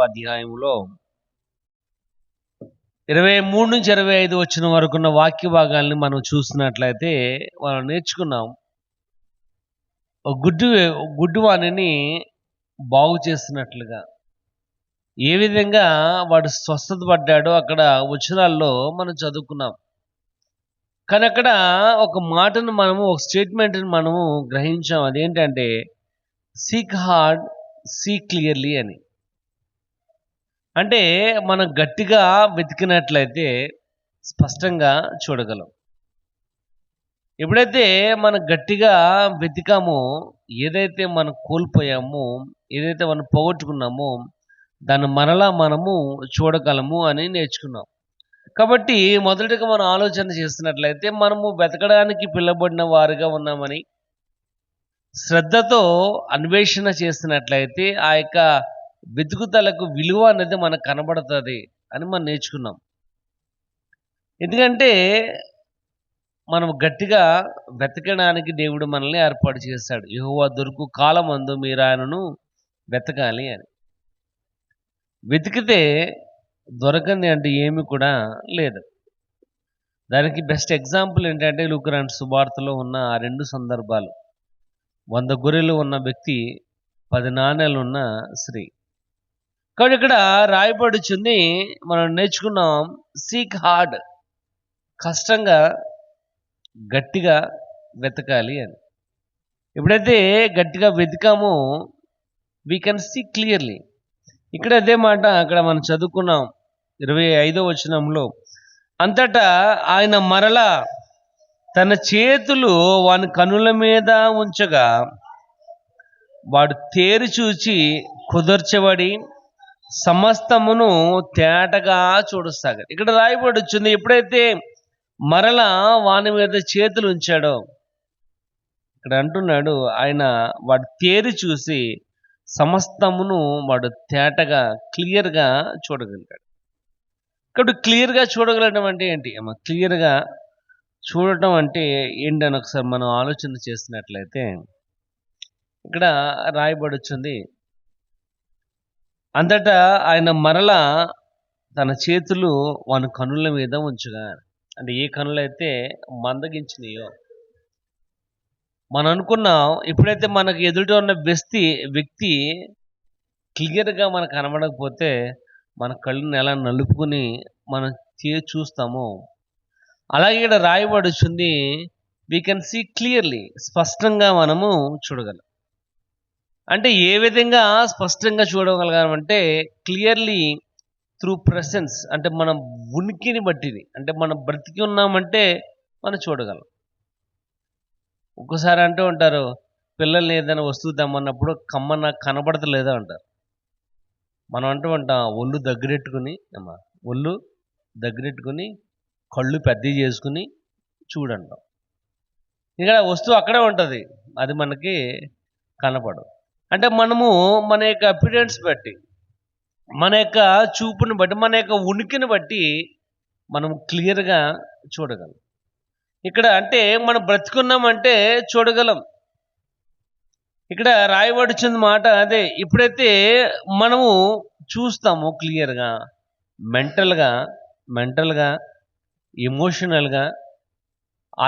అధ్యాయంలో 23-25 వచ్చిన వరకున్న వాక్య భాగాల్ని మనం చూసినట్లయితే మనం నేర్చుకున్నాం. ఒక గుడ్డివాణిని బాగు చేసినట్లుగా ఏ విధంగా వాడు స్వస్థత పడ్డాడో అక్కడ వచనాల్లో మనం చదువుకున్నాం. కానీ అక్కడ ఒక మాటను మనము, ఒక స్టేట్మెంట్ని మనము గ్రహించాం. అదేంటంటే సీక్ హార్డ్, సీ క్లియర్లీ అని. అంటే మనం గట్టిగా వెతికినట్లయితే స్పష్టంగా చూడగలం. ఎప్పుడైతే మనం గట్టిగా వెతికామో, ఏదైతే మనం కోల్పోయామో, ఏదైతే మనం పోగొట్టుకున్నామో దాన్ని మరలా మనము చూడగలము అని నేర్చుకున్నాం. కాబట్టి మొదటిగా మనం ఆలోచన చేస్తున్నట్లయితే మనము వెతకడానికి పిలువబడిన వారుగా ఉన్నామని, శ్రద్ధతో అన్వేషణ చేస్తున్నట్లయితే ఆ యొక్క వెతుకుదలకు విలువ అనేది మనకు కనబడుతుంది అని మనం నేర్చుకున్నాం. ఎందుకంటే మనం గట్టిగా వెతకడానికి దేవుడు మనల్ని ఏర్పాటు చేశాడు. యెహోవా దొరుకు కాలమందు మీరు ఆయనను వెతకాలి అని. వెతికితే దొరకంది అంటే ఏమి కూడా లేదు. దానికి బెస్ట్ ఎగ్జాంపుల్ ఏంటంటే లూకా రాసిన సువార్తలో ఉన్న ఆ 2 సందర్భాలు. 100 గొర్రెలు ఉన్న వ్యక్తి, 10 నాణేలు ఉన్న స్త్రీ. కాబట్టి ఇక్కడ రాయబడుచుంది, మనం నేర్చుకున్నాం సీక్ హార్డ్, కష్టంగా గట్టిగా వెతకాలి అని. ఎప్పుడైతే గట్టిగా వెతికామో వీ కెన్ సీ క్లియర్లీ. ఇక్కడ అదే మాట అక్కడ మనం చదువుకున్నాం 25వ వచనంలో, అంతటా ఆయన మరలా తన చేతులు వాని కనుల మీద ఉంచగా వాడు తేరి చూచి కుదర్చబడి సమస్తమును తేటగా చూడసాగాడు. ఇక్కడ రాయబడి వచ్చింది, ఎప్పుడైతే మరలా వాని మీద చేతులు ఉంచాడో, ఇక్కడ అంటున్నాడు ఆయన వాడు తేరి చూసి సమస్తమును వాడు తేటగా క్లియర్గా చూడగలిగాడు. ఇక్కడ క్లియర్గా చూడగలగడం అంటే ఏంటి అమ్మ? క్లియర్గా చూడటం అంటే ఏంటని ఒకసారి మనం ఆలోచన చేసినట్లయితే ఇక్కడ రాయబడుచుంది, అంతటా ఆయన మరలా తన చేతులు వాని కనుల మీద ఉంచగా. అంటే ఏ కనులైతే మందగించినాయో, మనం అనుకున్నాం ఎప్పుడైతే మనకు ఎదుట ఉన్న వ్యక్తి క్లియర్గా మనకు కనబడకపోతే మన కళ్ళని ఎలా నలుపుకుని మనం చూస్తామో, అలాగే ఇక్కడ రాయబడుచుంది వీ కెన్ సీ క్లియర్లీ, స్పష్టంగా మనము చూడగలం. అంటే ఏ విధంగా స్పష్టంగా చూడగలగాలంటే క్లియర్లీ త్రూ ప్రెసెన్స్, అంటే మనం ఉనికిని బట్టిది, అంటే మనం బ్రతికి ఉన్నామంటే మనం చూడగలం. ఒక్కసారి అంటూ ఉంటారు, పిల్లల్ని ఏదైనా వస్తువు తెమ్మన్నప్పుడు కమ్మ నాకు కనబడతలేదా అంటారు. మనం అంటూ ఉంటాం ఒళ్ళు దగ్గరెట్టుకుని కళ్ళు పెద్ద చేసుకుని చూడంటాం. ఇక్కడ వస్తువు అక్కడే ఉంటుంది, అది మనకి కనపడదు. అంటే మనము మన యొక్క అపిరెన్స్ బట్టి, మన యొక్క చూపుని బట్టి, మన యొక్క ఉనికిని బట్టి మనం క్లియర్గా చూడగలం. ఇక్కడ అంటే మనం బ్రతుకున్నామంటే చూడగలం. ఇక్కడ రాయబడుచున్న మాట అదే. ఇప్పుడైతే మనము చూస్తాము క్లియర్గా, మెంటల్గా ఎమోషనల్గా,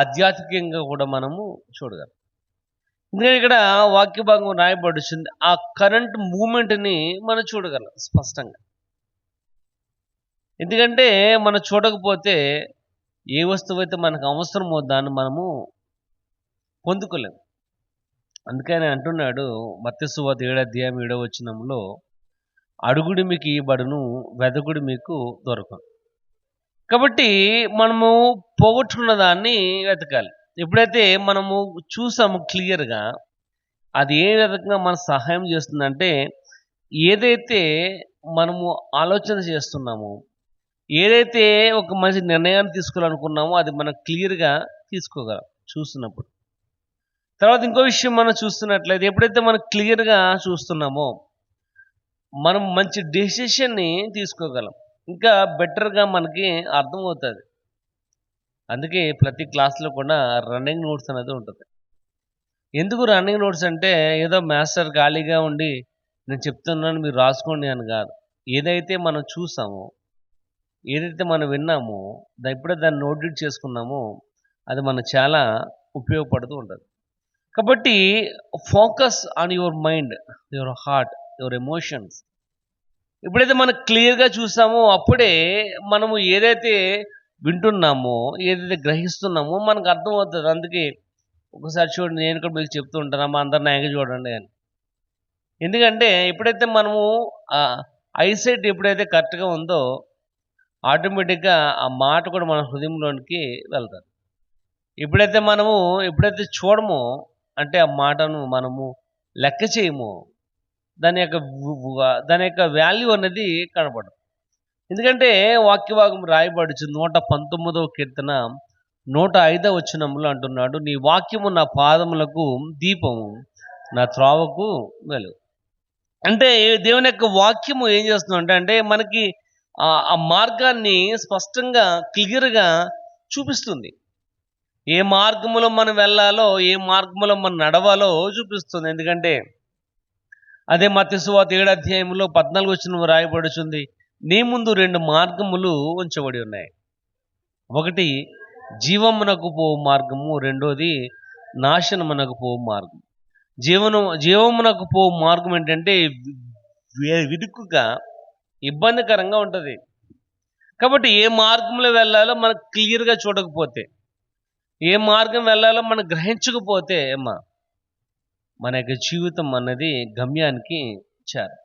ఆధ్యాత్మికంగా కూడా మనము చూడగలం. ఎందుకంటే ఇక్కడ వాక్య భాగం రాయబడుతుంది, ఆ కరెంట్ మూమెంట్ని మనం చూడగలం స్పష్టంగా. ఎందుకంటే మనం చూడకపోతే ఏ వస్తువు అయితే మనకు అవసరమో దాన్ని మనము పొందుకోలేము. అందుకని అంటున్నాడు మత్తయి సువార్త 7వ అధ్యాయం 7వ వచనంలో, అడుగుడి మీకు ఇవ్వబడును, వెదకుడి మీకు దొరకను. కాబట్టి మనము పోగొట్టుకున్న దాన్ని వెతకాలి. ఎప్పుడైతే మనము చూసాము క్లియర్గా, అది ఏ విధంగా మన సహాయం చేస్తుందంటే, ఏదైతే మనము ఆలోచన చేస్తున్నామో, ఏదైతే ఒక మంచి నిర్ణయాన్ని తీసుకోవాలనుకున్నామో అది మనం క్లియర్గా తీసుకోగలం చూస్తున్నప్పుడు. తర్వాత ఇంకో విషయం మనం చూస్తున్నట్లయితే, ఎప్పుడైతే మనం క్లియర్గా చూస్తున్నామో మనం మంచి డెసిషన్ని తీసుకోగలం, ఇంకా బెటర్గా మనకి అర్థమవుతుంది. అందుకే ప్రతి క్లాస్లో కూడా రన్నింగ్ నోట్స్ అనేది ఉంటుంది. ఎందుకు రన్నింగ్ నోట్స్ అంటే ఏదో మాస్టర్ ఖాళీగా ఉండి నేను చెప్తున్నాను మీరు రాసుకోండి అని కాదు. ఏదైతే మనం చూసామో, ఏదైతే మనం విన్నామో, ఎప్పుడైతే దాన్ని నోట్ చేసుకున్నామో అది మనకు చాలా ఉపయోగపడుతూ ఉంటుంది. కాబట్టి focus on your mind, your heart, your emotions. ఎప్పుడైతే మనం క్లియర్గా చూసామో అప్పుడే మనము ఏదైతే వింటున్నామో, ఏదైతే గ్రహిస్తున్నామో మనకు అర్థమవుతుంది. అందుకే ఒకసారి చూడండి, నేను కూడా మీకు చెప్తూ ఉంటాను, మా అందరు నాయకు చూడండి అని. ఎందుకంటే ఎప్పుడైతే మనము ఐసైట్ ఎప్పుడైతే కరెక్ట్గా ఉందో ఆటోమేటిక్గా ఆ మాట కూడా మన హృదయంలోనికి వెళ్తుంది. ఎప్పుడైతే చూడమో, అంటే ఆ మాటను మనము లెక్క చేయమో, దాని యొక్క వాల్యూ అనేది కనపడదు. ఎందుకంటే వాక్యభాగం రాయబడుచు 119వ కీర్తన 105వ వచనంలో అంటున్నాడు, నీ వాక్యము నా పాదములకు దీపము, నా త్రోవకు వెలుగు. అంటే దేవుని యొక్క వాక్యము ఏం చేస్తుందంటే అంటే మనకి ఆ మార్గాన్ని స్పష్టంగా క్లియర్గా చూపిస్తుంది. ఏ మార్గములో మనం వెళ్ళాలో, ఏ మార్గములో మనం నడవాలో చూపిస్తుంది. ఎందుకంటే అదే మత్తయి సువార్త 7వ అధ్యాయంలో 14వ వచనం రాయబడుచుంది, నీ ముందు 2 మార్గములు ఉంచబడి ఉన్నాయి. ఒకటి జీవమునకు పోవు మార్గము, రెండోది నాశనమునకు పోవు మార్గం. జీవమునకు పోవు మార్గం ఏంటంటే విరుకుగా, ఇబ్బందికరంగా ఉంటుంది. కాబట్టి ఏ మార్గంలో వెళ్ళాలో మనకు క్లియర్గా చూడకపోతే, ఏ మార్గం వెళ్ళాలో మనం గ్రహించకపోతే మన యొక్క జీవితం అన్నది గమ్యానికి చేరు.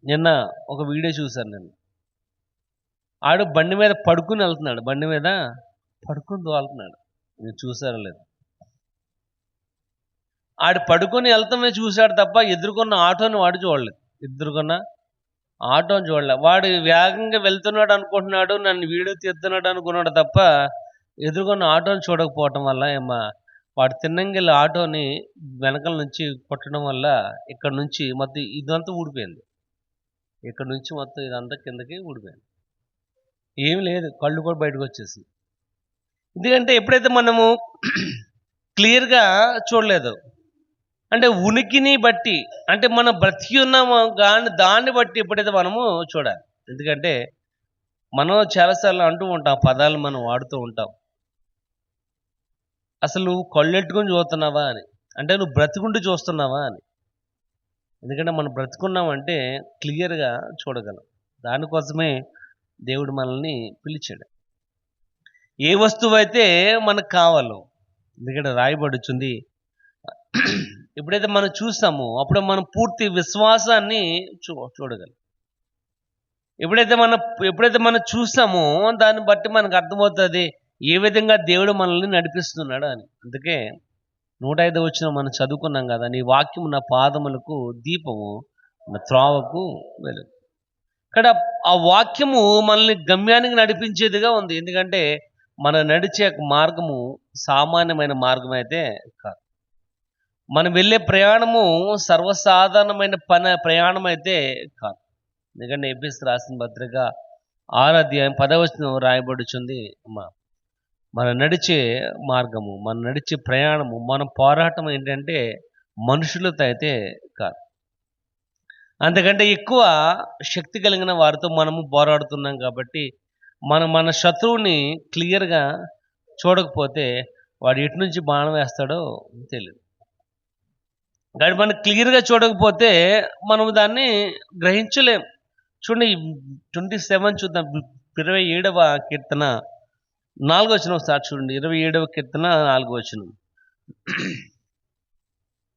నిన్న ఒక వీడియో చూశాను నేను. ఆడు బండి మీద పడుకుని వెళ్తున్నాడు, బండి మీద పడుకుని తోలుతున్నాడు. మీరు చూసారో లేదు? ఆడు పడుకొని వెళ్తామే చూశాడు తప్ప ఎదుర్కొన్న ఆటోని వాడు చూడలేదు. ఆటోని చూడలేదు. వాడు వేగంగా వెళ్తున్నాడు అనుకుంటున్నాడు, నన్ను వీడియో తీస్తున్నాడు అనుకున్నాడు తప్ప ఎదుర్కొన్న ఆటోని చూడకపోవటం వల్ల వాడు తిన్నంగిల్లి ఆటోని వెనకల నుంచి కొట్టడం వల్ల ఇక్కడ నుంచి మొత్తం ఇదంతా ఊడిపోయింది. ఇక్కడ నుంచి మొత్తం ఇదంతా కిందకి ఊడిపోయింది. ఏమి లేదు, కళ్ళు కూడా బయటకు వచ్చేసి. ఎందుకంటే ఎప్పుడైతే మనము క్లియర్గా చూడలేదు, అంటే ఉనికిని బట్టి, అంటే మనం బ్రతికి ఉన్నామో కానీ దాన్ని బట్టి ఎప్పుడైతే మనము చూడాలి. ఎందుకంటే మనం చాలాసార్లు అంటూ ఉంటాం, పదాలు మనం వాడుతూ ఉంటాం, అసలు నువ్వు కళ్ళెట్టుకుని చూస్తున్నావా అని, అంటే నువ్వు బ్రతికుంటూ చూస్తున్నావా అని. ఎందుకంటే మనం బ్రతుకున్నామంటే క్లియర్గా చూడగలం. దానికోసమే దేవుడు మనల్ని పిలిచాడు. ఏ వస్తువు అయితే మనకు కావాలో, ఎందుకంటే రాయబడుచుంది, ఎప్పుడైతే మనం చూస్తామో అప్పుడు మనం పూర్తి విశ్వాసాన్ని చూడగలం. ఎప్పుడైతే మనం చూస్తామో దాన్ని బట్టి మనకు అర్థమవుతుంది ఏ విధంగా దేవుడు మనల్ని నడిపిస్తున్నాడు అని. అందుకే 105వ వచనం మనం చదువుకున్నాం కదా, నీ వాక్యము నా పాదములకు దీపము, నా త్రోవకు వెలుగు. ఇక్కడ ఆ వాక్యము మనల్ని గమ్యానికి నడిపించేదిగా ఉంది. ఎందుకంటే మనం నడిచే మార్గము సామాన్యమైన మార్గం అయితే కాదు. మనం వెళ్ళే ప్రయాణము సర్వసాధారణమైన ప్రయాణం అయితే కాదు. ఎందుకంటే ఎఫెసీయులకు రాసిన పత్రిక 6వ అధ్యాయం 10వ వచనం రాయబడుచుంది, మనం నడిచే మార్గము, మనం నడిచే ప్రయాణము, మన పోరాటం ఏంటంటే మనుషులతో అయితే కాదు. అంతకంటే ఎక్కువ శక్తి కలిగిన వారితో మనము పోరాడుతున్నాం. కాబట్టి మన శత్రువుని క్లియర్గా చూడకపోతే వాడు ఎటు నుంచి బాణం వేస్తాడో తెలియదు. కానీ మనం క్లియర్గా చూడకపోతే మనం దాన్ని గ్రహించలేం. చూడండి 27 చూద్దాం, 27వ కీర్తన 4వ వచనం ఒకసారి చూడండి. 27వ కీర్తన 4వ వచనం.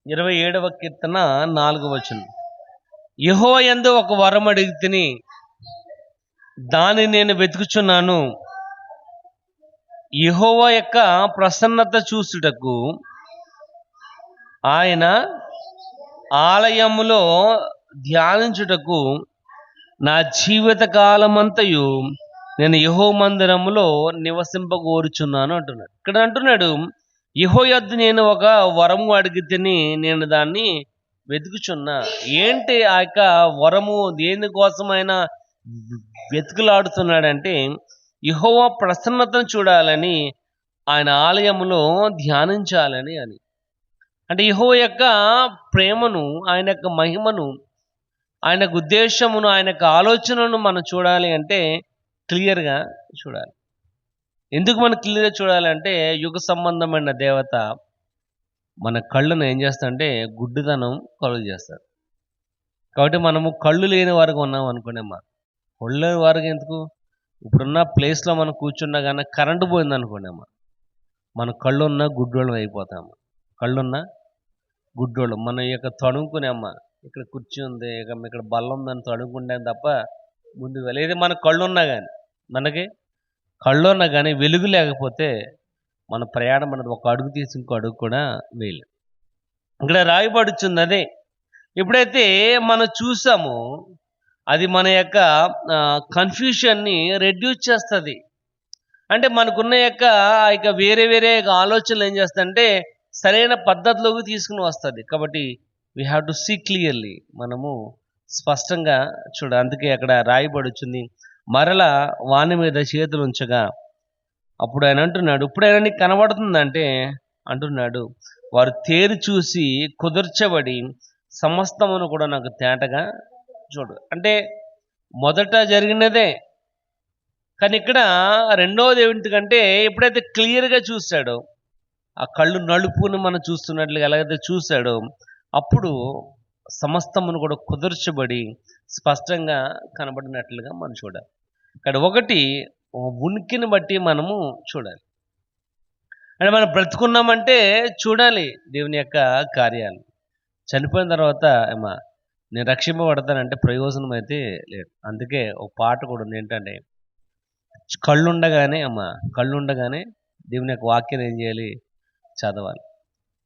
27వ కీర్తన 4వ వచనం. యెహోవా యందు ఒక వరం అడిగితిని, దాన్ని నేను వెతుకుచున్నాను. యెహోవా యొక్క ప్రసన్నత చూసుటకు, ఆయన ఆలయములో ధ్యానించుటకు నా జీవిత కాలమంతయు నేను యెహోవా మందిరములో నివసింపగోరుచున్నాను అంటున్నాడు. ఇక్కడ అంటున్నాడు, యెహోవా యొద్ద నేను ఒక వరము అడిగితిని, నేను దాన్ని వెతుకుచున్నా. ఏంటి ఆ యొక్క వరము? దేనికోసమైనా వెతుకులాడుతున్నాడంటే యెహోవా ప్రసన్నతను చూడాలని, ఆయన ఆలయములో ధ్యానించాలని అని. అంటే యెహోవా యొక్క ప్రేమను, ఆయన యొక్క మహిమను ఆయనకు ఉద్దేశమును, ఆయనకు ఆలోచనను మనం చూడాలి అంటే క్లియర్గా చూడాలి. ఎందుకు మనం క్లియర్గా చూడాలంటే యుగ సంబంధమైన దేవత మన కళ్ళను ఏం చేస్తాడంటే గుడ్డితనం కలుగు చేస్తాడు. కాబట్టి మనము కళ్ళు లేని వారికి ఉన్నాం అనుకునేమ్మా. కళ్ళు లేని వారికి ఎందుకు? ఇప్పుడున్న ప్లేస్లో మనం కూర్చున్నా కానీ కరెంటు పోయింది అనుకోండమ్మా, మన కళ్ళున్న గుడ్డోళ్ళం అయిపోతాము. కళ్ళున్న గుడ్డోళ్ళం. మన యొక్క తడుముకునేమ్మా, ఇక్కడ కుర్చీ ఉంది, ఇక్కడ బల్ల ఉందని తడుముకుంటే తప్ప ముందుకు వెళ్ళేది. మన కళ్ళున్నా కానీ, మనకి కళ్ళున్నా కానీ వెలుగు లేకపోతే మన ప్రయాణం అనేది ఒక అడుగు తీసి ఇంకో అడుగు కూడా వేయలేదు. ఇక్కడ రాయబడుచుంది అదే. ఎప్పుడైతే మనం చూసామో అది మన యొక్క కన్ఫ్యూషన్ని రెడ్యూస్ చేస్తుంది. అంటే మనకున్న యొక్క వేరే వేరే ఆలోచనలు ఏం చేస్తాయంటే సరైన పద్ధతిలోకి తీసుకుని వస్తుంది. కాబట్టి we have to see clearly, మనము స్పష్టంగా చూడ. అందుకే అక్కడ రాయబడుచుంది, మరలా వాని మీద చేతులు ఉంచగా అప్పుడు ఆయన అంటున్నాడు, ఇప్పుడైనా నీకు కనబడుతుందంటే అంటున్నాడు, వారు తేరి చూసి కుదర్చబడి సమస్తమును కూడా నాకు తేటగా చూడు. అంటే మొదట జరిగినదే, కానీ ఇక్కడ రెండవది ఏమిటంటే ఎప్పుడైతే క్లియర్గా చూశాడో, ఆ కళ్ళు నలుపుని మనం చూస్తున్నట్లుగా ఎలాగైతే చూశాడో, అప్పుడు సమస్తమును కూడా కుదర్చబడి స్పష్టంగా కనబడినట్లుగా మనం చూడాలి. ఇక్కడ ఒకటి ఉనికిని బట్టి మనము చూడాలి. అంటే మనం బ్రతుకున్నామంటే చూడాలి దేవుని యొక్క కార్యాలు. చనిపోయిన తర్వాత ఏమా నేను రక్షింపబడతానంటే ప్రయోజనం అయితే లేదు. అందుకే ఒక పాట కూడా ఉంది, ఏంటంటే కళ్ళుండగానే దేవుని యొక్క వాక్యాన్ని ఏం చేయాలి? చదవాలి.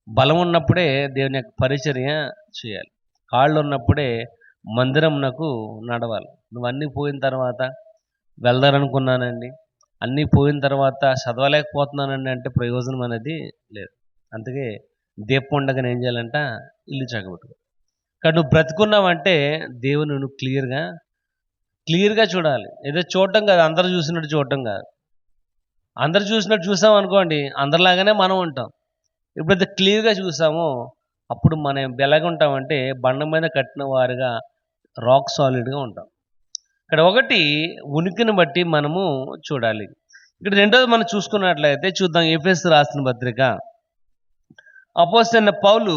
బలం ఉన్నప్పుడే దేవుని యొక్క పరిచర్య చేయాలి. కాళ్ళు ఉన్నప్పుడే మందిరంనకు నడవాలి. నువ్వు అన్నీ పోయిన తర్వాత వెళ్దారనుకున్నానండి, అన్నీ పోయిన తర్వాత చదవలేకపోతున్నానండి అంటే ప్రయోజనం అనేది లేదు. అందుకే దీపం ఉండగానే ఏం చేయాలంట? ఇల్లు చక్కబెట్టుకో. కానీ నువ్వు బ్రతుకున్నావంటే దేవుని నువ్వు క్లియర్గా చూడాలి. ఏదో చూడటం కాదు, అందరూ చూసినట్టు చూడటం కాదు. అందరు చూసినట్టు చూసాం అనుకోండి, అందరిలాగానే మనం ఉంటాం. ఎప్పుడైతే క్లియర్గా చూసామో అప్పుడు మనం ఎలాగ ఉంటామంటే బండ మీద కట్టిన వారుగా రాక్ సాలిడ్గా ఉంటాం. ఇక్కడ ఒకటి ఉనికిని బట్టి మనము చూడాలి. ఇక్కడ రెండోది మనం చూసుకున్నట్లయితే చూద్దాం. ఎఫెసు రాసిన పత్రిక, అపోస్తలుడైన పౌలు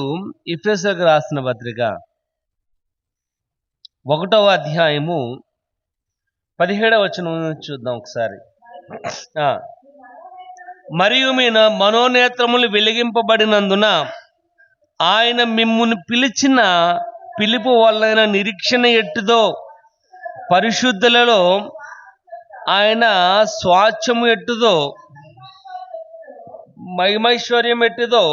ఎఫెసులకు రాసిన పత్రిక 1వ అధ్యాయము 17వ వచనం చూద్దాం ఒకసారి. మరియు మీ మనోనేత్రములు వెలిగింపబడినందున ఆయన మిమ్మును పిలిచిన పిలుపు వలన నిరీక్షణ ఎట్టుదో, పరిశుద్ధులలో ఆయన స్వాచ్ఛము ఎట్టుదో, మహిమైశ్వర్యం ఎట్టుదో.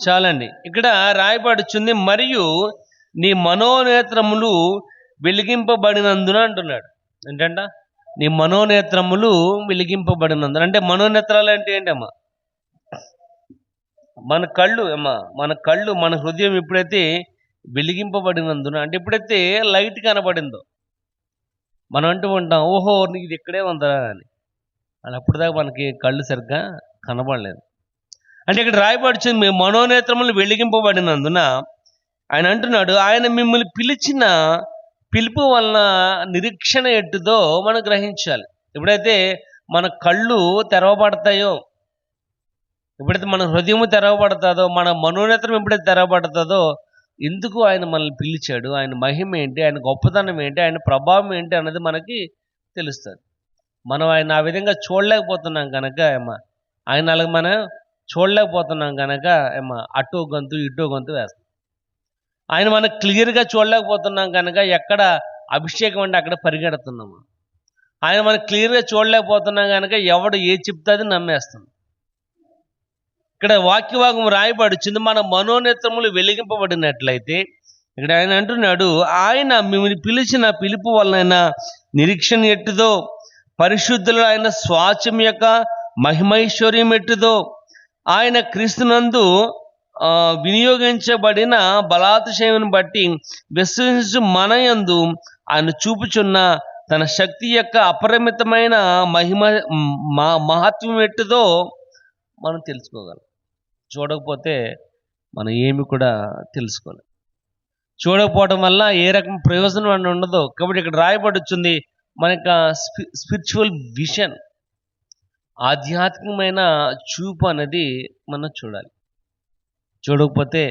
చాలండి. ఇక్కడ రాయబడుచుంది, మరియు నీ మనోనేత్రములు వెలిగింపబడినందున అంటున్నాడు. ఏంటంట? నీ మనోనేత్రములు వెలిగింపబడినందున. అంటే మనోనేత్రాలు అంటే ఏంటమ్మా? మన కళ్ళు మన హృదయం ఎప్పుడైతే వెలిగింపబడినందున, అంటే ఎప్పుడైతే లైట్ కనబడిందో, మనం అంటూ ఉంటాం ఓహో నీకు ఇది ఇక్కడే ఉందా అని. అని అప్పుడుదాకా మనకి కళ్ళు సరిగ్గా కనబడలేదు. అంటే ఇక్కడ రాయబడుచుంది, మీ మనోనేత్రములు వెలిగింపబడినందున ఆయన అంటున్నాడు, ఆయన మిమ్మల్ని పిలిచిన పిలుపు వలన నిరీక్షణ ఎట్టుదో మనం గ్రహించాలి. ఎప్పుడైతే మన కళ్ళు తెరవబడతాయో, ఎప్పుడైతే మన హృదయము తెరవబడుతుందో, మన మనోనేత్రం ఎప్పుడైతే తెరవబడుతుందో, ఎందుకు ఆయన మనల్ని పిలిచాడు, ఆయన మహిమ ఏంటి, ఆయన గొప్పతనం ఏంటి, ఆయన ప్రభావం ఏంటి అన్నది మనకి తెలుస్తుంది. మనం ఆయన ఆ విధంగా చూడలేకపోతున్నాం కనుక ఆయన అలాగ మనం చూడలేకపోతున్నాం కనుక అటో గొంతు ఇటో గొంతు వేస్తాం. ఆయన మనం క్లియర్గా చూడలేకపోతున్నాం కనుక ఎక్కడ అభిషేకం అంటే అక్కడ పరిగెడుతున్నాము. ఆయన మనం క్లియర్గా చూడలేకపోతున్నాం కనుక ఎవడు ఏ చెప్తే అది నమ్మేస్తాం. ఇక్కడ వాక్యభాగం రాయబడుచుంది, మన మనోనేత్రములు వెలిగింపబడినట్లయితే ఇక్కడ ఆయన అంటున్నాడు, ఆయన మిమ్మల్ని పిలిచిన పిలుపు వలన నిరీక్షణ ఎట్టుదో, పరిశుద్ధులు ఆయన స్వాచ్ఛం యొక్క మహిమైశ్వర్యం ఎట్టుదో, ఆయన క్రీస్తునందు వినియోగించబడిన బలాతిశయమును బట్టి విశ్వసించు మన యందు ఆయన చూపుచున్న తన శక్తి యొక్క అపరిమితమైన మహిమ మహత్వం ఎట్టుదో మనం తెలుసుకోగలం. చూడకపోతే మనం ఏమి కూడా తెలుసుకోలేం. చూడకపోవడం వల్ల ఏ రకం ప్రయోజనం అని ఉండదు. కాబట్టి ఇక్కడ రాయబడుతుంది మన యొక్క స్పిరిచువల్ విజన్, ఆధ్యాత్మికమైన చూపు అనేది మనం చూడాలి. చూడకపోతే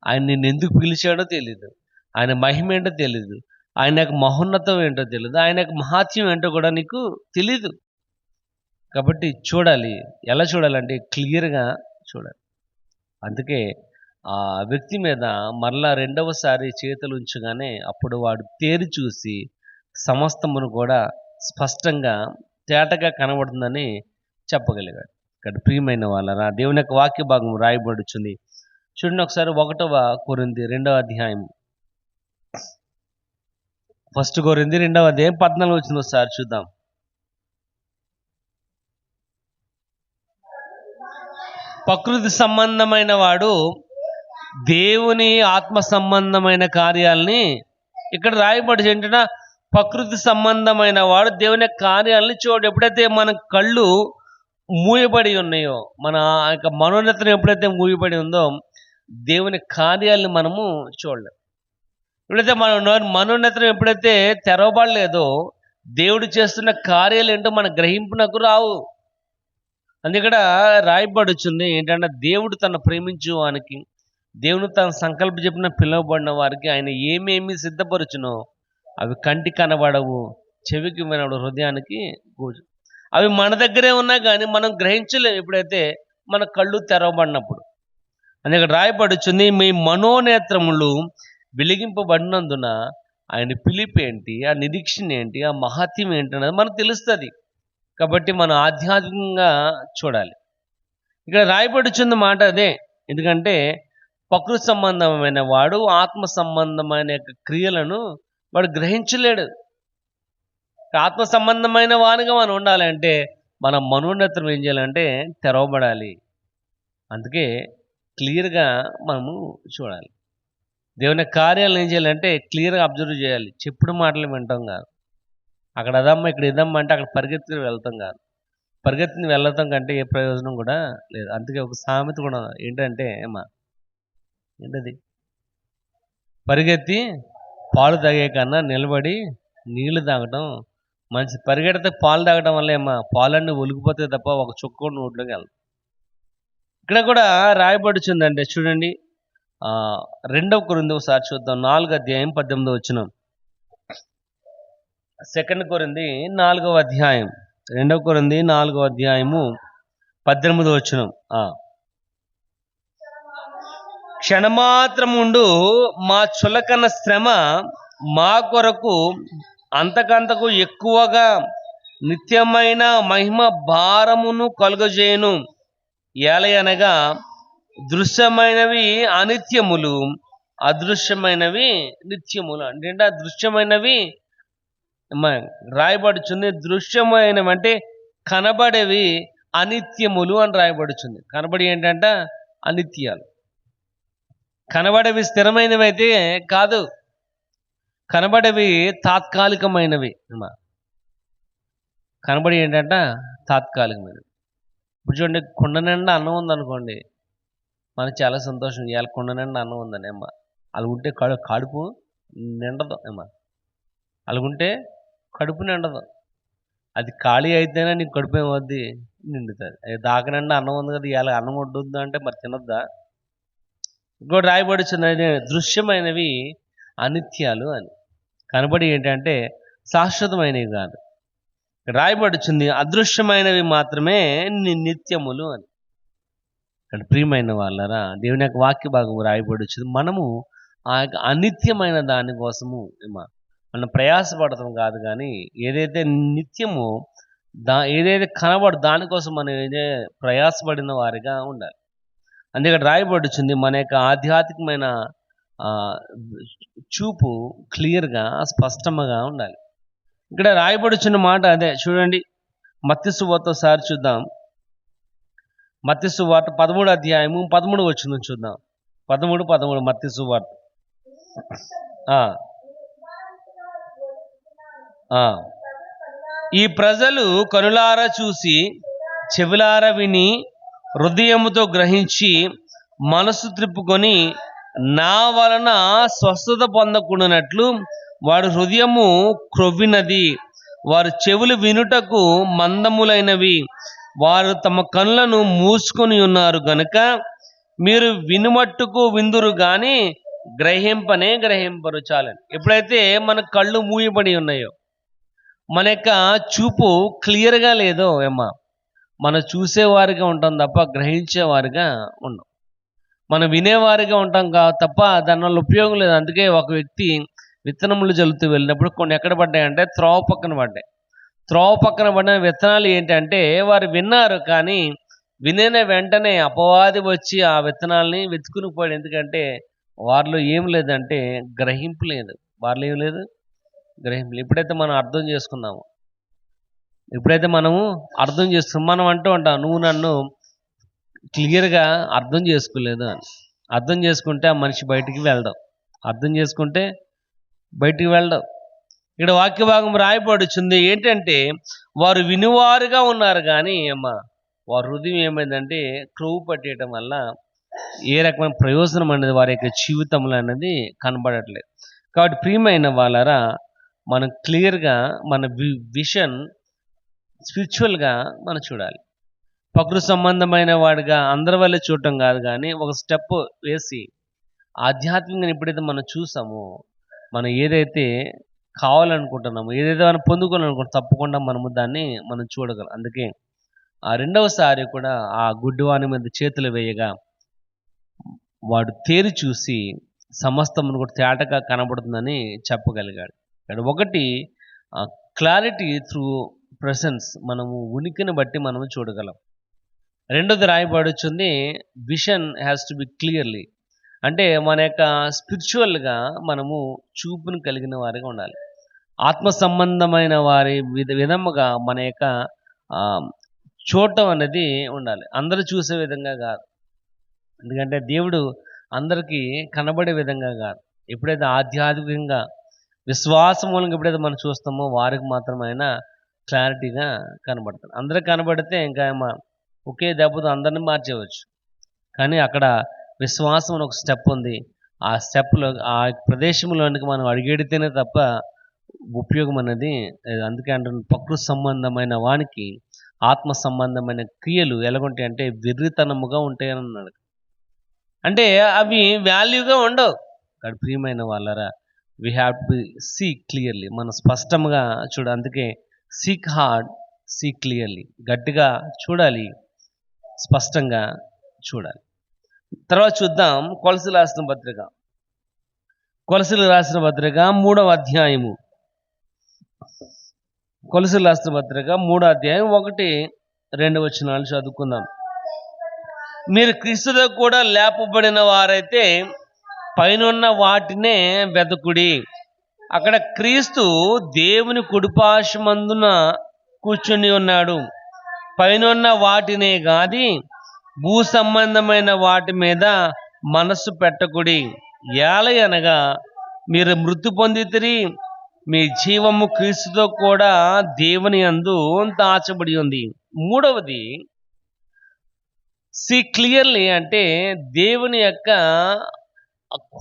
ఆయన నిన్ను ఎందుకు పిలిచాడో తెలియదు, ఆయన మహిమ ఏంటో తెలియదు, ఆయన యొక్క మహోన్నతం ఏంటో తెలియదు, ఆయన యొక్క మహాత్యం ఏంటో కూడా నీకు తెలీదు. కాబట్టి చూడాలి. ఎలా చూడాలంటే క్లియర్గా చూడాలి. అందుకే ఆ వ్యక్తి మీద మరలా రెండవసారి చేతులు ఉంచగానే అప్పుడు వాడు తేరి చూసి సమస్తమును కూడా స్పష్టంగా తేటగా కనబడుతుందని చెప్పగలిగాడు. ఇక్కడ ప్రియమైన వాళ్ళరా, దేవుని యొక్క వాక్య భాగం రాయబడుచుంది. చూడండి ఒకసారి 1 కొరింథీ 2వ అధ్యాయం, 1 కొరింథీ 2వ అధ్యాయం 14 వచ్చింది. ఒకసారి చూద్దాం. ప్రకృతి సంబంధమైన వాడు దేవుని ఆత్మ సంబంధమైన కార్యాలని, ఇక్కడ రాయబడి ఏంటంటే ప్రకృతి సంబంధమైన వాడు దేవుని కార్యాలని చూడు. ఎప్పుడైతే మన కళ్ళు మూయబడి ఉన్నాయో, మన యొక్క మనోన్నతం ఎప్పుడైతే మూయబడి ఉందో దేవుని కార్యాలను మనము చూడలేం. ఎప్పుడైతే మన మనోన్నతం ఎప్పుడైతే తెరవబడలేదో దేవుడు చేస్తున్న కార్యాలు ఏంటో మన గ్రహింపునకు రావు. అందుకడ రాయబడుచుంది ఏంటంటే దేవుడు తను ప్రేమించు వానికి, దేవుడు తన సంకల్పం చెప్పిన పిలువబడిన వారికి ఆయన ఏమేమి సిద్ధపరచునో అవి కంటికి కనబడవు, చెవికి వినబడవు, హృదయానికి గోచు. అవి మన దగ్గరే ఉన్నా కానీ మనం గ్రహించలేము ఎప్పుడైతే మన కళ్ళు తెరవబడినప్పుడు. అందుకే రాయబడుచుంది మీ మనోనేత్రములు వెలిగింపబడినందున ఆయన పిలుపు ఏంటి, ఆ నిరీక్షణ ఏంటి, ఆ మహత్యం ఏంటి అనేది మనకు తెలుస్తుంది. కాబట్టి మనం ఆధ్యాత్మికంగా చూడాలి. ఇక్కడ రాయబడుచున్న మాట అదే. ఎందుకంటే ప్రకృతి సంబంధమైన వాడు ఆత్మ సంబంధమైన యొక్క క్రియలను వాడు గ్రహించలేడు. ఆత్మ సంబంధమైన వానిగా మనం ఉండాలంటే మన మనోన్నతం ఏం చేయాలంటే తెరవబడాలి. అందుకే క్లియర్గా మనము చూడాలి. దేవుని కార్యాలను ఏం చేయాలంటే క్లియర్గా అబ్జర్వ్ చేయాలి. చెప్పుడు మాటలు వింటాం కాదు. అక్కడ అదమ్మా ఇక్కడ ఇదమ్మా అంటే అక్కడ పరిగెత్తుకుని వెళ్తాం కాదు. పరిగెత్తుని వెళ్ళటం కంటే ఏ ప్రయోజనం కూడా లేదు. అందుకే ఒక సామెత కూడా ఏంటంటే ఏంటది, పరిగెత్తి పాలు తాగే కన్నా నిలబడి నీళ్లు తాగటం మంచి. పరిగెడితే పాలు తాగడం వల్ల పాలన్నీ ఒలిగిపోతే తప్ప ఒక చుక్క నోట్లోకి వెళ్తాం. ఇక్కడ కూడా రాయబడుచుందంటే చూడండి, 2 కొరింథీ ఒకసారి చూద్దాం. 4వ అధ్యాయం 18 వచనం. 2 కొరింథీ 4వ అధ్యాయం, 2 కొరింథీ 4వ అధ్యాయము 18 వచనం. క్షణమాత్రముండు మా చులకన శ్రమ మా కొరకు అంతకంతకు ఎక్కువగా నిత్యమైన మహిమ భారమును కలుగజేయును. ఏలయనగా దృశ్యమైనవి అనిత్యములు, అదృశ్యమైనవి నిత్యములు. అంటే అదృశ్యమైనవి రాయబడుచుంది, దృశ్యమైనవి అంటే కనబడేవి అనిత్యములు అని రాయబడుచుంది. కనబడి ఏంటంటే అనిత్యాలు. కనబడేవి స్థిరమైనవి అయితే కాదు, కనబడేవి తాత్కాలికమైనవి. కనబడి ఏంటంటే తాత్కాలికమైనవి. ఇప్పుడు చూడండి, కుండ నిండా అన్నం ఉందనుకోండి, మనకు చాలా సంతోషం. ఇవాళ కుండ నిండా అన్నం ఉందని అలా ఉంటే కడుపు నిండదు. అలాగుంటే కడుపు నిండదు. అది ఖాళీ అయితేనే నీకు కడుపు ఏమవుద్ది, నిండుతుంది. అది దాక నిండా అన్నం ఉంది కదా, ఇవాళ అన్నం వడ్డుద్దా అంటే మరి తినద్దా. ఇంకోటి రాయబడుచున్నది, దృశ్యమైనవి అనిత్యాలు అని. కనబడి ఏంటంటే శాశ్వతమైనవి కాదు. రాయబడుచుంది అదృశ్యమైనవి మాత్రమే నిత్యములు అని. ఇక్కడ ప్రియమైన వాళ్ళరా, దేవుని యొక్క వాక్య భాగం రాయబడుచుంది. మనము ఆ యొక్క అనిత్యమైన దానికోసము మనం ప్రయాసపడతాం కాదు, కానీ ఏదైతే నిత్యమో ఏదైతే కనబడు దానికోసం మనం ఏదైతే ప్రయాసపడిన వారిగా ఉండాలి. అందుకే రాయబడుచుంది మన యొక్క ఆధ్యాత్మికమైన చూపు క్లియర్గా స్పష్టంగా ఉండాలి. ఇక్కడ రాయబడుచున్న మాట అదే. చూడండి, మత్తయి సువార్త ఒకసారి చూద్దాం. మత్తయి సువార్త 13వ అధ్యాయము 13 వచనం చూద్దాం. 13 మత్తయి సువార్త. ఈ ప్రజలు కనులారా చూసి చెవులారా విని హృదయముతో గ్రహించి మనసు త్రిప్పుకొని నా వలన స్వస్థత పొందకుండానట్లు వారి హృదయము క్రొవ్వినది, వారి చెవులు వినుటకు మందములైనవి, వారు తమ కళ్ళను మూసుకొని ఉన్నారు గనుక మీరు వినుమట్టుకు విందురు గాని గ్రహింపరు. చాలండి. ఎప్పుడైతే మన కళ్ళు మూయబడి ఉన్నాయో, మన యొక్క చూపు క్లియర్గా లేదో ఏమ్మా, మనం చూసేవారిగా ఉంటాం తప్ప గ్రహించేవారిగా ఉండం. మనం వినేవారిగా ఉంటాం తప్ప దానివల్ల ఉపయోగం లేదు. అందుకే ఒక వ్యక్తి విత్తనములు జల్లుతూ వెళ్ళినప్పుడు కొన్ని ఎక్కడ పడ్డాయంటే త్రోవ పక్కన పడ్డాయి. త్రోవ పక్కన పడిన విత్తనాలు ఏంటంటే వారు విన్నారు, కానీ వినిన వెంటనే అపవాది వచ్చి ఆ విత్తనాలని వెతుకుని పోయాడు. ఎందుకంటే వారిలో ఏం లేదంటే గ్రహింపు లేదు. వారిలో ఏం లేదు, గ్రహింపు. ఎప్పుడైతే మనం అర్థం చేసుకున్నాము, మనం అంటూ ఉంటాం, నువ్వు నన్ను క్లియర్గా అర్థం చేసుకోలేదు అని. అర్థం చేసుకుంటే ఆ మనిషి బయటికి వెళ్ళడం, ఇక్కడ వాక్య భాగం రాయబడుచుంది ఏంటంటే వారు వినువారుగా ఉన్నారు, కానీ వారి హృదయం ఏమైందంటే క్రొవ్వు పట్టేయటం వల్ల ఏ రకమైన ప్రయోజనం అనేది వారి యొక్క జీవితంలో అనేది కనబడట్లేదు. కాబట్టి ప్రియమైన వాళ్ళరా, మనం క్లియర్గా మన విషన్ స్పిరిచువల్గా మనం చూడాలి. ప్రకృతి సంబంధమైన వాడిగా అందరి వల్ల చూడటం కాదు, కానీ ఒక స్టెప్ వేసి ఆధ్యాత్మికంగా ఎప్పుడైతే మనం చూసామో, మనం ఏదైతే కావాలనుకుంటున్నామో, ఏదైతే మనం పొందుకోవాలనుకుంటున్నామో తప్పకుండా మనం చూడగలం. అందుకే ఆ రెండవసారి కూడా ఆ గుడ్డివాని మీద చేతులు వేయగా వాడు తేరి చూసి సమస్తమును కూడా తేటగా కనబడుతుందని చెప్పగలిగాడు. ఒకటి క్లారిటీ త్రూ ప్రెసెన్స్, మనము ఉనికిని బట్టి మనము చూడగలం. రెండోది రాయబడుచుంది vision has to be clearly, అంటే మన యొక్క స్పిరిచువల్గా మనము చూపును కలిగిన వారిగా ఉండాలి. ఆత్మ సంబంధమైన వారి విధముగా మన యొక్క చూడటం అనేది ఉండాలి. అందరూ చూసే విధంగా కాదు, ఎందుకంటే దేవుడు అందరికీ కనబడే విధంగా కాదు. ఎప్పుడైతే ఆధ్యాత్మికంగా విశ్వాసం మూలంగా ఎప్పుడైతే మనం చూస్తామో వారికి మాత్రమైనా క్లారిటీగా కనబడతారు. అందరికి కనబడితే ఇంకా ఒకే దెబ్బతో అందరినీ మార్చేయవచ్చు, కానీ అక్కడ విశ్వాసం ఒక స్టెప్ ఉంది. ఆ స్టెప్లో ఆ ప్రదేశంలోనికి మనం అడిగెడితేనే తప్ప ఉపయోగం అనేది. అందుకే అంటున్న ప్రకృతి సంబంధమైన వానికి ఆత్మ సంబంధమైన క్రియలు ఎలాగుంటాయి అంటే వెర్రితనముగా ఉంటాయని అన్నాడు. అంటే అవి వాల్యూగా ఉండవు. కానీ ప్రియమైన వాళ్ళరా, we have to see clearly, మనం స్పష్టంగా అందుకే సీక్ హార్డ్, సీ క్లియర్లీ, గట్టిగా చూడాలి, స్పష్టంగా చూడాలి. తర్వాత చూద్దాం కొలసీలు రాసిన పత్రిక 3వ అధ్యాయము. కొలసీలు రాసిన పత్రిక 3వ అధ్యాయం 1-2 వచనాలు చదువుకుందాం. మీరు క్రీస్తుతో కూడా లేపబడిన వారైతే పైనున్న వాటినే వెదకుడి. అక్కడ క్రీస్తు దేవుని కుడిపార్శ్వమందున కూర్చుని ఉన్నాడు. పైనున్న వాటినే గాది భూ సంబంధమైన వాటి మీద మనస్సు పెట్టకుడి. ఏలయనగా మీరు మృతి పొందితిరి, మీ జీవము క్రీస్తుతో కూడా దేవుని యందు దాచబడి ఉంది. మూడవది సీ క్లియర్లీ, అంటే దేవుని యొక్క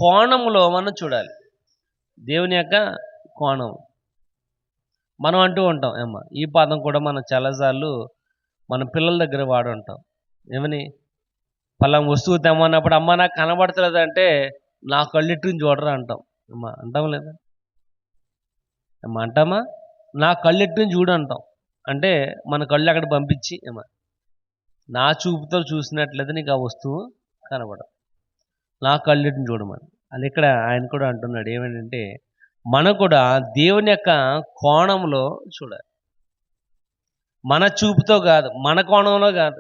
కోణంలో మనం చూడాలి. దేవుని యొక్క కోణం మనం అంటూ ఉంటాం. ఈ పదం కూడా మనం చాలాసార్లు మన పిల్లల దగ్గర వాడుంటాం. ఏమని, పలానా వస్తువు తెమ్మన్నప్పుడు అమ్మ నాకు కనబడతలేదు అంటే నా కళ్ళెట్టుకుని చూడరా అంటాం. అంటాం లేదా? అంటామా? నా కళ్ళెట్టుకుని చూడు అంటాం. అంటే మన కళ్ళు అక్కడ పంపించి నా చూపుతో చూసినట్లయితే నీకు ఆ వస్తువు కనబడదు, నా కళ్ళెట్టుని చూడమని. అది ఇక్కడ ఆయన కూడా అంటున్నాడు ఏమంటే మనం కూడా దేవుని యొక్క కోణంలో చూడాలి. మన చూపుతో కాదు, మన కోణంలో కాదు.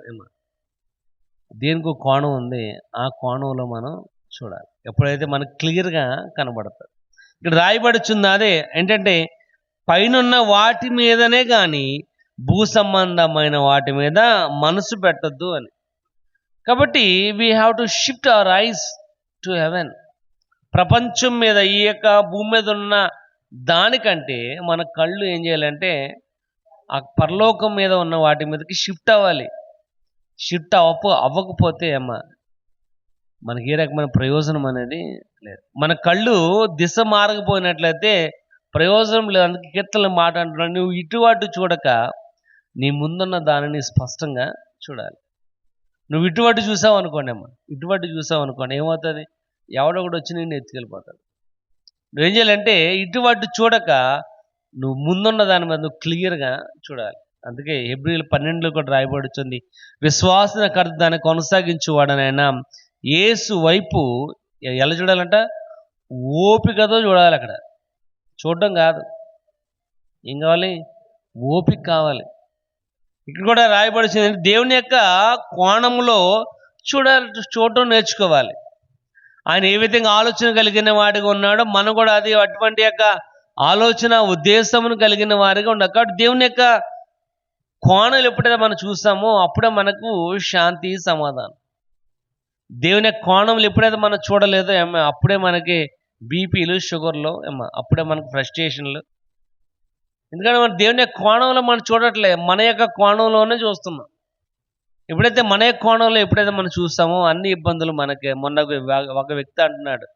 దేనికి ఒక కోణం ఉంది, ఆ కోణంలో మనం చూడాలి. ఎప్పుడైతే మనకు క్లియర్గా కనబడుతుంది. ఇక్కడ రాయబడుచుంది అదే ఏంటంటే పైనున్న వాటి మీదనే కానీ భూ సంబంధమైన వాటి మీద మనసు పెట్టద్దు అని. కాబట్టి we have to shift our eyes to heaven. ప్రపంచం మీద, ఈ యొక్క భూమి మీద ఉన్న దానికంటే మన కళ్ళు ఏం చేయాలంటే ఆ పరలోకం మీద ఉన్న వాటి మీదకి షిఫ్ట్ అవ్వాలి. షిఫ్ట్ అవ్వకపోతే అమ్మ మనకి ఏ రకమైన ప్రయోజనం అనేది లేదు. మన కళ్ళు దిశ మారకపోయినట్లయితే ప్రయోజనం లేదు. అందుకే కీర్తనలు మాట అంటున్నాడు, నువ్వు ఇటువాటు చూడక నీ ముందున్న దానిని స్పష్టంగా చూడాలి. నువ్వు ఇటువాటు చూసావు అనుకోండి అమ్మ, ఇటువాటు చూసావు అనుకోండి, ఏమవుతుంది? ఎవడొకడు వచ్చి నిన్ను ఎత్తుకెళ్ళిపోతాడు. నువ్వేం చేయాలంటే ఇటువాటు చూడక నువ్వు ముందున్న దాని మీద నువ్వు క్లియర్గా చూడాలి. అందుకే హెబ్రీయులు 12లో కూడా రాయబడుతుంది, విశ్వాసన కర్త దాన్ని కొనసాగించువాడనైనా యేసు వైపు ఎలా చూడాలంట? ఓపికతో చూడాలి. అక్కడ చూడడం కాదు, ఏం కావాలి? ఓపిక కావాలి. ఇక్కడ కూడా రాయబడిచింది దేవుని యొక్క కోణంలో చూడటం నేర్చుకోవాలి. ఆయన ఏ విధంగా ఆలోచన కలిగిన వాడిగా ఉన్నాడో మనం కూడా అది అటువంటి యొక్క ఆలోచన ఉద్దేశమును కలిగిన వారిగా ఉండాలి. కాబట్టి దేవుని యొక్క కోణాలు ఎప్పుడైతే మనం చూస్తామో అప్పుడే మనకు శాంతి, సమాధానం. దేవుని యొక్క కోణంలో ఎప్పుడైతే మనం చూడలేదో అప్పుడే మనకి బీపీలు, షుగర్లు, అప్పుడే మనకు ఫ్రస్ట్రేషన్లు. ఎందుకంటే మన దేవుని యొక్క కోణంలో మనం చూడట్లే, మన యొక్క కోణంలోనే చూస్తున్నాం. ఎప్పుడైతే మన యొక్క కోణంలో ఎప్పుడైతే మనం చూస్తామో అన్ని ఇబ్బందులు మనకి. మొన్న ఒక వ్యక్తి అంటున్నాడు,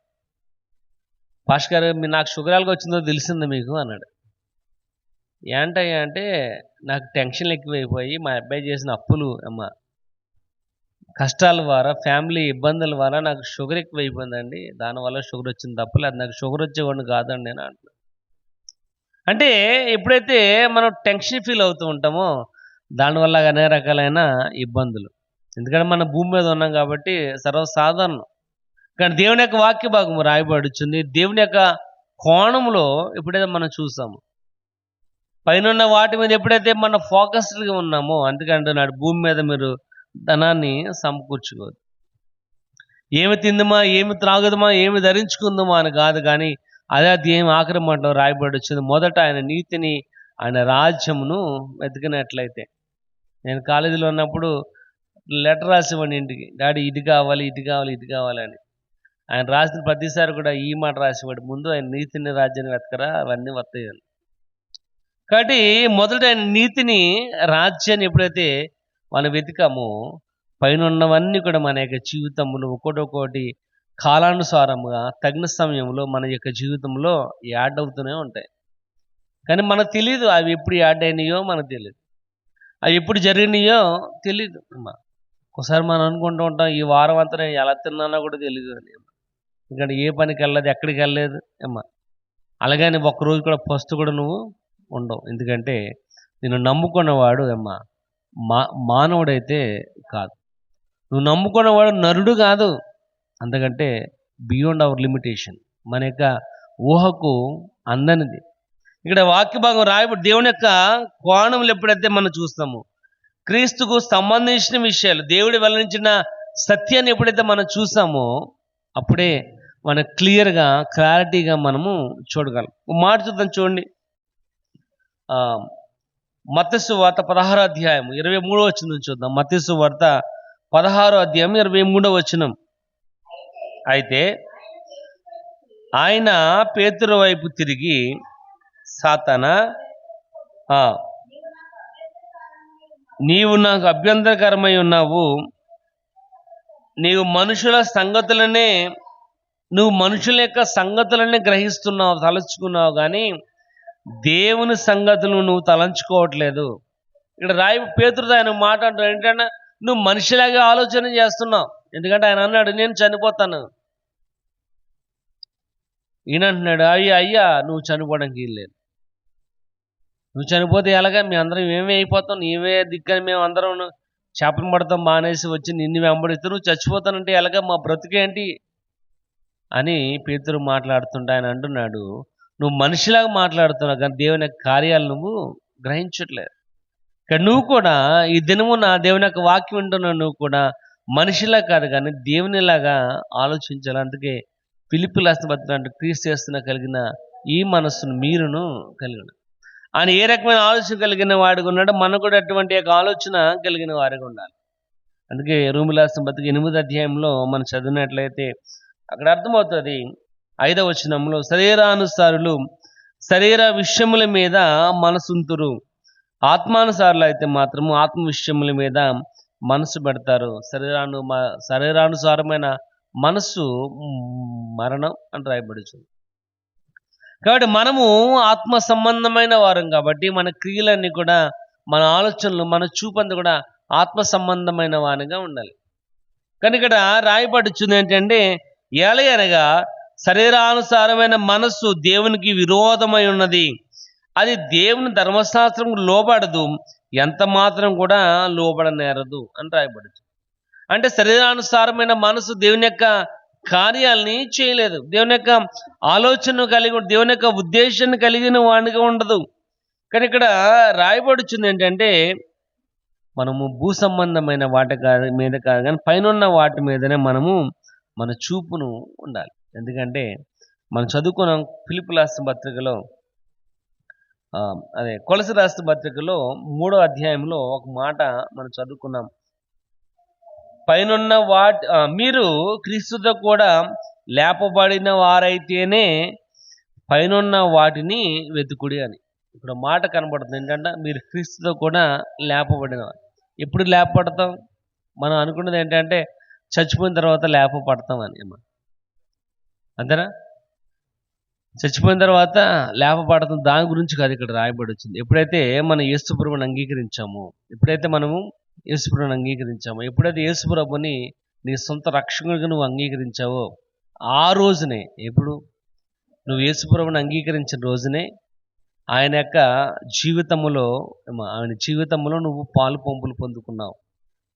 పాస్టర్ గారు నాకు షుగర్ వచ్చిందో తెలిసింది మీకు అన్నాడు. ఏంటయ్యా అంటే, నాకు టెన్షన్లు ఎక్కువైపోయి మా అబ్బాయి చేసిన అప్పులు కష్టాల ద్వారా, ఫ్యామిలీ ఇబ్బందుల ద్వారా నాకు షుగర్ ఎక్కువైపోయిందండి, దానివల్ల షుగర్ వచ్చింది తప్పలేదు, నాకు షుగర్ వచ్చేవాడిని కాదండి నేను అంటున్నాను. అంటే ఎప్పుడైతే మనం టెన్షన్ ఫీల్ అవుతూ ఉంటామో దానివల్ల అనేక రకాలైన ఇబ్బందులు. ఎందుకంటే మనం భూమి మీద ఉన్నాం కాబట్టి సర్వసాధారణం. కానీ దేవుని యొక్క వాక్య భాగము రాయబడుతుంది, దేవుని యొక్క కోణంలో ఎప్పుడైతే మనం చూసాము, పైన వాటి మీద ఎప్పుడైతే మనం ఫోకస్డ్గా ఉన్నామో, అందుకంటే నాడు భూమి మీద మీరు ధనాన్ని సమకూర్చుకోదు. ఏమి తిందమా, ఏమి త్రాగుదమా, ఏమి ధరించుకుందామా అని కాదు, కానీ అదే అధ్యాయం ఆఖరి మాటలో రాయబడి వచ్చింది, మొదట ఆయన నీతిని, ఆయన రాజ్యమును వెతికినట్లయితే. నేను కాలేజీలో ఉన్నప్పుడు లెటర్ రాసేవాడిని ఇంటికి, డాడీ ఇది కావాలి, ఇది కావాలి, ఇది కావాలని. ఆయన రాసిన ప్రతిసారి కూడా ఈ మాట రాసేవాడు, ముందు ఆయన నీతిని, రాజ్యాన్ని వెతకరా, అవన్నీ వస్తాయని. కాబట్టి మొదట ఆయన నీతిని, రాజ్యాన్ని ఎప్పుడైతే మనం వెతికామో పైన ఉన్నవన్నీ కూడా మన యొక్క జీవితంలో ఒక్కొక్కటి కాలానుసారంగా తగిన సమయంలో మన యొక్క జీవితంలో యాడ్ అవుతూనే ఉంటాయి. కానీ మనకు తెలియదు అవి ఎప్పుడు యాడ్ అయినాయో, మనకు తెలియదు అవి ఎప్పుడు జరిగినాయో తెలియదు. ఒకసారి మనం అనుకుంటూ ఉంటాం, ఈ వారం అంతా నేను ఎలా తిన్నానో కూడా తెలియదు అని. ఎందుకంటే ఏ పనికి వెళ్ళలేదు, ఎక్కడికి వెళ్ళలేదు అలాగని ఒక్కరోజు కూడా ఫస్ట్ కూడా నువ్వు ఉండవు. ఎందుకంటే నిన్ను నమ్ముకున్నవాడు మానవుడైతే కాదు, నువ్వు నమ్ముకున్నవాడు నరుడు కాదు. అందుకంటే బియాండ్ అవర్ లిమిటేషన్, మన యొక్క ఊహకు అందనిది. ఇక్కడ వాక్య భాగం రాయబడి దేవుని యొక్క కోణములు ఎప్పుడైతే మనం చూస్తామో, క్రీస్తుకు సంబంధించిన విషయాలు, దేవుడి వెల్లడించిన సత్యాన్ని ఎప్పుడైతే మనం చూసామో అప్పుడే మన క్లారిటీగా మనము చూడగలం. మాట చూద్దాం, చూడండి. మత్తయి సువార్త 16వ అధ్యాయం 23వ వచనం చూద్దాం. మత్తయి సువార్త 16వ అధ్యాయం 23వ వచనం. అయితే ఆయన పేతురు వైపు తిరిగి, సాతానా, నీవు నాకు అభ్యంతరకరమై ఉన్నావు, నువ్వు మనుషుల యొక్క సంగతులనే గ్రహిస్తున్నావు, తలంచుకున్నావు, కానీ దేవుని సంగతులు నువ్వు తలంచుకోవట్లేదు. ఇక్కడ పేతురు ఆయన మాట అంటాడు ఏంటంటే, నువ్వు మనిషిలాగా ఆలోచన చేస్తున్నావు. ఎందుకంటే ఆయన అన్నాడు, నేను చనిపోతాను. ఈయన అంటున్నాడు, అయ్యా నువ్వు చనిపోవడానికి లేదు, నువ్వు చనిపోతే ఎలాగా, మీ అందరం ఏమీ అయిపోతాం, నీవే దిక్కని మేము అందరం చేపలు పడతాం మానేసి వచ్చి నిన్ను వెంబడిస్తే నువ్వు చచ్చిపోతానంటే ఎలాగా, మా బ్రతికేంటి అని పేతురు మాట్లాడుతుంటే ఆయన అంటున్నాడు, నువ్వు మనిషిలాగా మాట్లాడుతున్నావు కానీ దేవుని యొక్క కార్యాలు నువ్వు గ్రహించట్లేదు. ఇక్కడ నువ్వు కూడా ఈ దినము నా దేవుని యొక్క వాక్యం వింటున్నావు, నువ్వు కూడా మనిషిలా కాదు కానీ దేవునిలాగా ఆలోచించాలి. అందుకే ఫిలిప్పీయులకు రాసిన పత్రిక, క్రీస్తు చేస్తున్న కలిగిన ఈ మనస్సును మీరును కలిగి ఉన్నారు. ఆయన ఏ రకమైన ఆలోచన కలిగిన వాడిగా ఉన్నాడో మనం కూడా అటువంటి యొక్క ఆలోచన కలిగిన వారిగా ఉండాలి. అందుకే రోమీయులకు రాసిన పత్రిక 8వ అధ్యాయంలో మనం చదివినట్లయితే అక్కడ అర్థమవుతుంది 5వ వచనంలో, శరీరానుసారులు శరీర విషయముల మీద మనసుంతురు, ఆత్మానుసారులు అయితే మాత్రము ఆత్మ విషయముల మీద మనసు పెడతారు. శరీరానుసారమైన మనస్సు మరణం అని రాయబడుతుంది. కాబట్టి మనము ఆత్మ సంబంధమైన వారం కాబట్టి మన క్రియలన్నీ కూడా, మన ఆలోచనలు, మన చూపంతా కూడా ఆత్మ సంబంధమైన వానిగా ఉండాలి. కానీ ఇక్కడ రాయబడుచుంది ఏంటంటే, ఏలయనగా శరీరానుసారమైన మనస్సు దేవునికి విరోధమై ఉన్నది, అది దేవుని ధర్మశాస్త్రం లోబడదు, ఎంత మాత్రం కూడా లోబడనేరదు అని రాయబడుతుంది. అంటే శరీరానుసారమైన మనసు దేవుని యొక్క కార్యాలని చేయలేదు, దేవుని యొక్క ఆలోచన కలిగి, దేవుని యొక్క ఉద్దేశాన్ని కలిగిన వాడిగా ఉండదు. కానీ ఇక్కడ రాయబడుచుంది ఏంటంటే, మనము భూ సంబంధమైన వాటి మీద కాదు కానీ పైన వాటి మీదనే మనము మన చూపును ఉండాలి. ఎందుకంటే మనం చదువుకున్నాం ఫిలిప్పీ రాసిన పత్రికలో, కొలసి రాసిన పత్రికలో 3వ అధ్యాయంలో ఒక మాట మనం చదువుకున్నాం. పైనున్న మీరు క్రీస్తుతో కూడా లేపబడిన వారైతేనే పైనున్న వాటిని వెతుకుడి అని ఇక్కడ మాట కనబడుతుంది. ఏంటంటే మీరు క్రీస్తుతో కూడా లేపబడిన వారు. ఎప్పుడు లేపబడతాం? మనం అనుకున్నది ఏంటంటే చచ్చిపోయిన తర్వాత లేపబడతాం అని. అంతేనా? చచ్చిపోయిన తర్వాత లేపబడతాం, దాని గురించి కాదు ఇక్కడ రాయబడి వచ్చింది. ఎప్పుడైతే మనం యేసుప్రభుని అంగీకరించామో, ఎప్పుడైతే యేసుప్రభుని నీ సొంత రక్షకుడిగా నువ్వు అంగీకరించావో, ఆ రోజునే, ఎప్పుడు నువ్వు యేసుప్రభుని అంగీకరించిన రోజునే ఆయన యొక్క జీవితంలో నువ్వు పాలు పంపులు పొందుకున్నావు.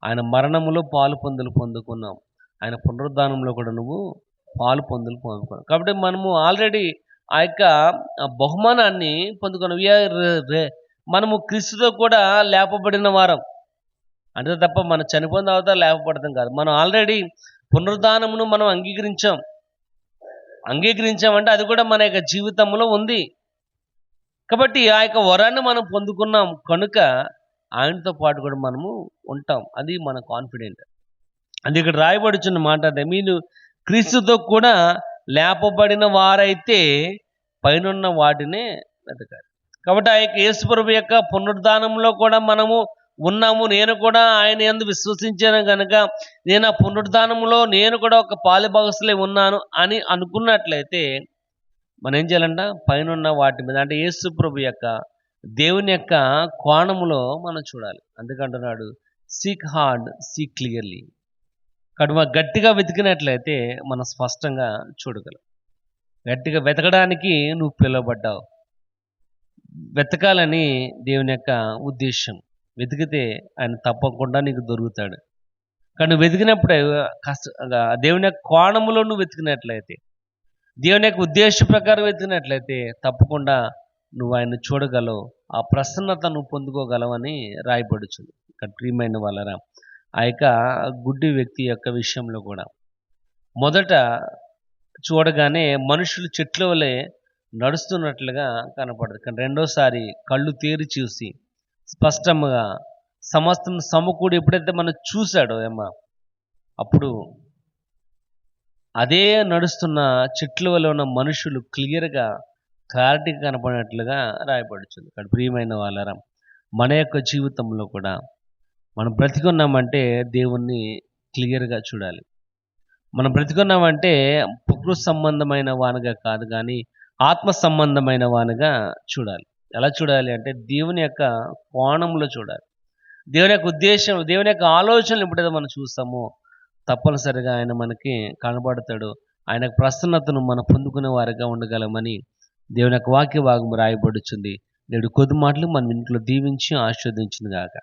ఆయన మరణములో పాలు పొందుకున్నావు. ఆయన పునరుద్ధానంలో కూడా నువ్వు పాలు పొందుకున్నావు. కాబట్టి మనము ఆల్రెడీ ఆ యొక్క బహుమానాన్ని పొందుకున్నాం. మనము క్రీస్తుతో కూడా లేపబడిన వారం. అంతే తప్ప మనం చనిపోయిన తర్వాత లేపబడతాం కాదు. మనం ఆల్రెడీ పునరుద్ధానమును మనం అంగీకరించామంటే అది కూడా మన యొక్క జీవితంలో ఉంది. కాబట్టి ఆ యొక్క వరాన్ని మనం పొందుకున్నాం కనుక ఆయనతో పాటు కూడా మనము ఉంటాం. అది మన కాన్ఫిడెంట్. అది ఇక్కడ రాయబడుచున్న మాట. అదే, మీరు క్రీస్తుతో కూడా లేపబడిన వారైతే పైనున్న వాటినే వెతకాలి. కాబట్టి ఆ యొక్క యేసుప్రభు యొక్క పునరుద్ధానంలో కూడా మనము ఉన్నాము. నేను కూడా ఆయన యందు విశ్వసించాను కనుక నేను ఆ పునరుద్ధానంలో నేను కూడా ఒక పాలుభాగస్తులై ఉన్నాను అని అనుకున్నట్లయితే మనం ఏం చేయాలంట? పైనున్న వాటి మీద, అంటే యేసుప్రభు యొక్క దేవుని యొక్క కోణములో మనం చూడాలి. అందుకంటున్నాడు సీక్ హార్డ్, సీక్ క్లియర్లీ. కాబట్టి గట్టిగా వెతికినట్లయితే మనం స్పష్టంగా చూడగలం. గట్టిగా వెతకడానికి నువ్వు పిలువబడ్డావు. వెతకాలని దేవుని యొక్క ఉద్దేశం. వెతికితే ఆయన తప్పకుండా నీకు దొరుకుతాడు. కానీ నువ్వు వెతికినప్పుడే దేవుని యొక్క కోణములో నువ్వు వెతికినట్లయితే, దేవుని యొక్క ఉద్దేశ ప్రకారం వెతికినట్లయితే తప్పకుండా నువ్వు ఆయన చూడగలవు. ఆ ప్రసన్నత నువ్వు పొందుకోగలవని రాయబడుచుంది. ఇక్కడ ప్రియమైన వాళ్ళరా, ఆ యొక్క గుడ్డి వ్యక్తి యొక్క విషయంలో కూడా మొదట చూడగానే మనుషులు చెట్ల వలె నడుస్తున్నట్లుగా కనపడదు. కానీ రెండోసారి కళ్ళు తేరి చూసి స్పష్టంగా సమస్తం సమకూడి ఎప్పుడైతే మనం చూశాడో అప్పుడు అదే నడుస్తున్న చెట్ల వల్ల ఉన్న మనుషులు క్లియర్గా క్లారిటీగా కనపడినట్లుగా రాయబడుతుంది. ఇక్కడ ప్రియమైన వాళ్ళరా, మన యొక్క జీవితంలో కూడా మనం బ్రతికున్నామంటే దేవుణ్ణి క్లియర్గా చూడాలి. మనం బ్రతికున్నామంటే ప్రకృతి సంబంధమైన వానిగా కాదు కానీ ఆత్మ సంబంధమైన వానిగా చూడాలి. ఎలా చూడాలి అంటే దేవుని యొక్క కోణంలో చూడాలి. దేవుని యొక్క ఉద్దేశం, దేవుని యొక్క ఆలోచనలు ఎప్పుడైతే మనం చూస్తామో తప్పనిసరిగా ఆయన మనకి కనబడతాడు. ఆయన ప్రసన్నతను మనం పొందుకునే వారిగా ఉండగలమని దేవుని యొక్క వాక్య భాగం రాయబడుచుంది. దేవుడి కొద్ది మాటలు మన ఇంట్లో దీవించి ఆశీర్వదించును గాక.